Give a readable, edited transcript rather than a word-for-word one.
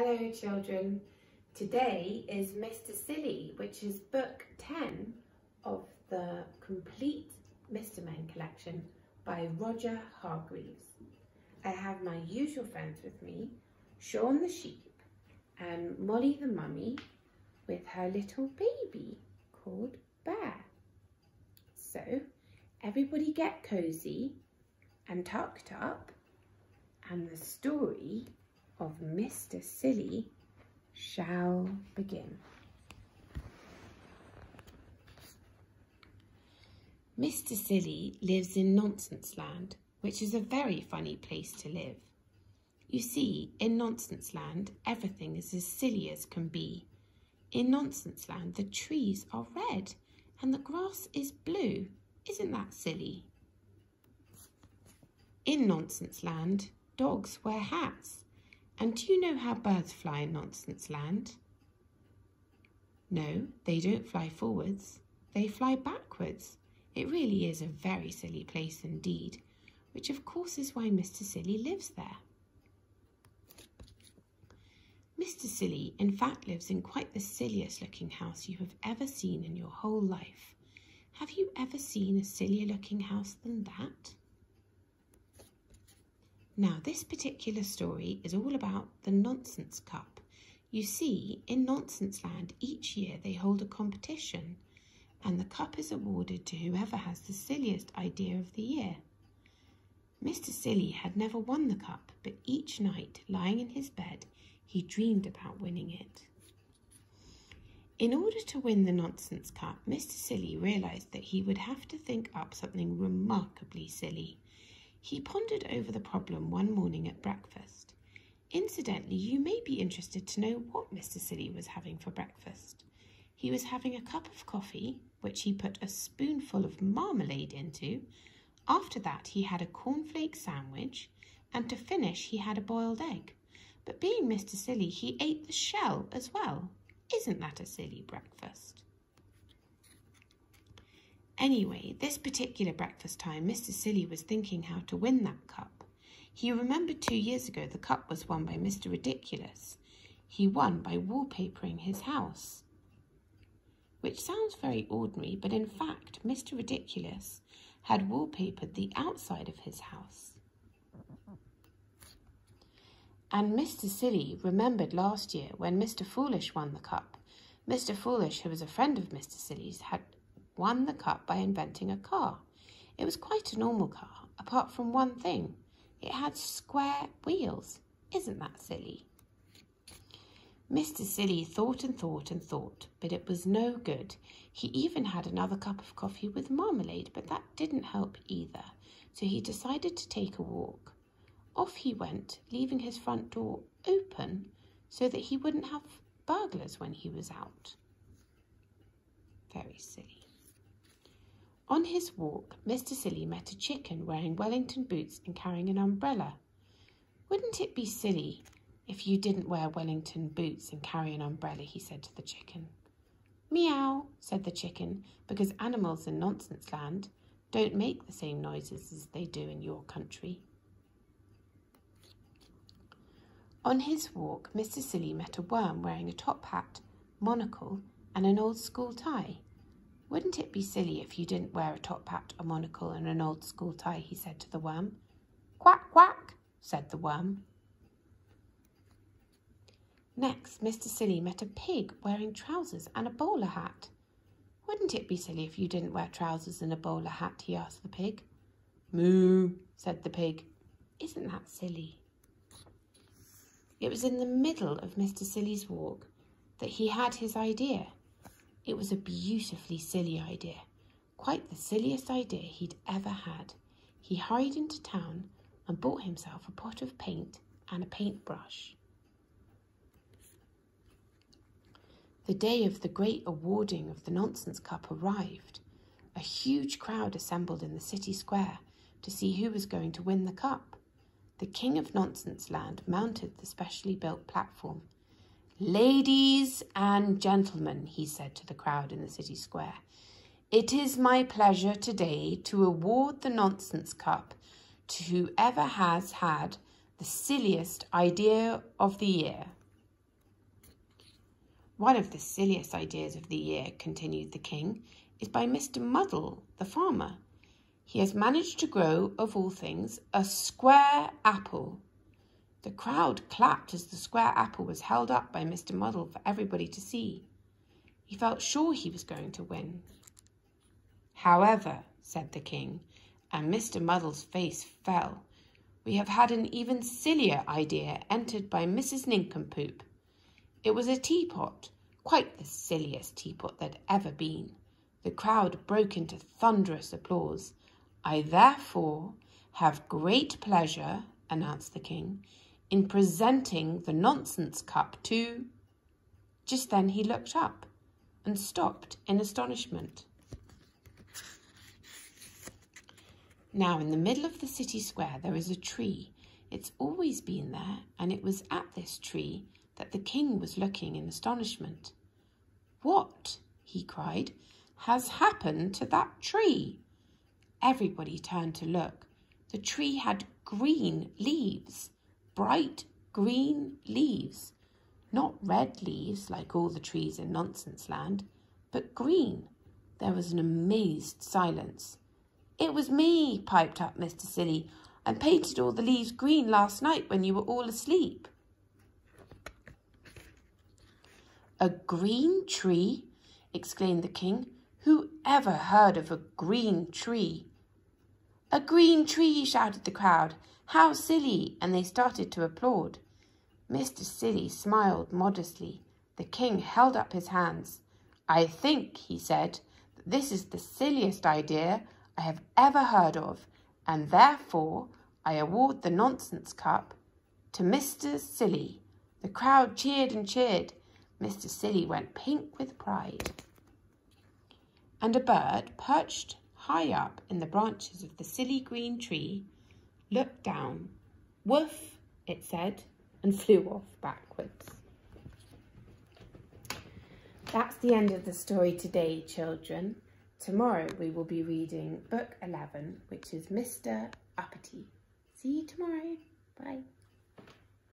Hello children, today is Mr. Silly, which is book 10 of the complete Mr. Men collection by Roger Hargreaves. I have my usual friends with me, Sean the sheep and Molly the mummy with her little baby called Bear. So everybody get cosy and tucked up, and the story of Mr. Silly shall begin. Mr. Silly lives in Nonsense Land, which is a very funny place to live. You see, in Nonsense Land, everything is as silly as can be. In Nonsense Land, the trees are red and the grass is blue. Isn't that silly? In Nonsense Land, dogs wear hats. And do you know how birds fly in Nonsense Land? No, they don't fly forwards. They fly backwards. It really is a very silly place indeed, which of course is why Mr. Silly lives there. Mr. Silly, in fact, lives in quite the silliest looking house you have ever seen in your whole life. Have you ever seen a sillier looking house than that? Now, this particular story is all about the Nonsense Cup. You see, in Nonsense Land, each year they hold a competition, and the cup is awarded to whoever has the silliest idea of the year. Mr. Silly had never won the cup, but each night, lying in his bed, he dreamed about winning it. In order to win the Nonsense Cup, Mr. Silly realised that he would have to think up something remarkably silly. He pondered over the problem one morning at breakfast. Incidentally, you may be interested to know what Mr. Silly was having for breakfast. He was having a cup of coffee, which he put a spoonful of marmalade into. After that, he had a cornflake sandwich, and to finish, he had a boiled egg. But being Mr. Silly, he ate the shell as well. Isn't that a silly breakfast? Anyway, this particular breakfast time, Mr. Silly was thinking how to win that cup. He remembered 2 years ago the cup was won by Mr. Ridiculous. He won by wallpapering his house. Which sounds very ordinary, but in fact, Mr. Ridiculous had wallpapered the outside of his house. And Mr. Silly remembered last year when Mr. Foolish won the cup. Mr. Foolish, who was a friend of Mr. Silly's, had won the cup by inventing a car. It was quite a normal car, apart from one thing. It had square wheels. Isn't that silly? Mr. Silly thought and thought and thought, but it was no good. He even had another cup of coffee with marmalade, but that didn't help either. So he decided to take a walk. Off he went, leaving his front door open so that he wouldn't have burglars when he was out. Very silly. On his walk, Mr. Silly met a chicken wearing Wellington boots and carrying an umbrella. Wouldn't it be silly if you didn't wear Wellington boots and carry an umbrella, he said to the chicken. Meow, said the chicken, because animals in Nonsense Land don't make the same noises as they do in your country. On his walk, Mr. Silly met a worm wearing a top hat, monocle and an old school tie. Wouldn't it be silly if you didn't wear a top hat, a monocle and an old school tie, he said to the worm. Quack, quack, said the worm. Next, Mr. Silly met a pig wearing trousers and a bowler hat. Wouldn't it be silly if you didn't wear trousers and a bowler hat, he asked the pig. Moo, said the pig. Isn't that silly? It was in the middle of Mr. Silly's walk that he had his idea. It was a beautifully silly idea, quite the silliest idea he'd ever had. He hurried into town and bought himself a pot of paint and a paintbrush. The day of the great awarding of the Nonsense Cup arrived. A huge crowd assembled in the city square to see who was going to win the cup. The King of Nonsense Land mounted the specially built platform. Ladies and gentlemen, he said to the crowd in the city square, it is my pleasure today to award the Nonsense Cup to whoever has had the silliest idea of the year. One of the silliest ideas of the year, continued the king, is by Mr. Muddle, the farmer. He has managed to grow, of all things, a square apple. The crowd clapped as the square apple was held up by Mr. Muddle for everybody to see. He felt sure he was going to win. However, said the king, and Mr. Muddle's face fell, we have had an even sillier idea entered by Mrs. Nincompoop. It was a teapot, quite the silliest teapot that ever been. The crowd broke into thunderous applause. I therefore have great pleasure, announced the king, in presenting the nonsense cup to... Just then he looked up and stopped in astonishment. Now, in the middle of the city square there is a tree. It's always been there, and it was at this tree that the king was looking in astonishment. What, he cried, has happened to that tree? Everybody turned to look. The tree had green leaves, bright green leaves. Not red leaves like all the trees in Nonsense Land, but green. There was an amazed silence. It was me, piped up Mr. Silly. I painted all the leaves green last night when you were all asleep. A green tree? Exclaimed the king. Who ever heard of a green tree? A green tree, shouted the crowd. How silly! And they started to applaud. Mr. Silly smiled modestly. The king held up his hands. I think, he said, that this is the silliest idea I have ever heard of, and therefore I award the nonsense cup to Mr. Silly. The crowd cheered and cheered. Mr. Silly went pink with pride. And a bird, perched high up in the branches of the silly green tree, looked down. Woof, it said, and flew off backwards. That's the end of the story today, children. Tomorrow we will be reading Book 11, which is Mr. Uppity. See you tomorrow. Bye.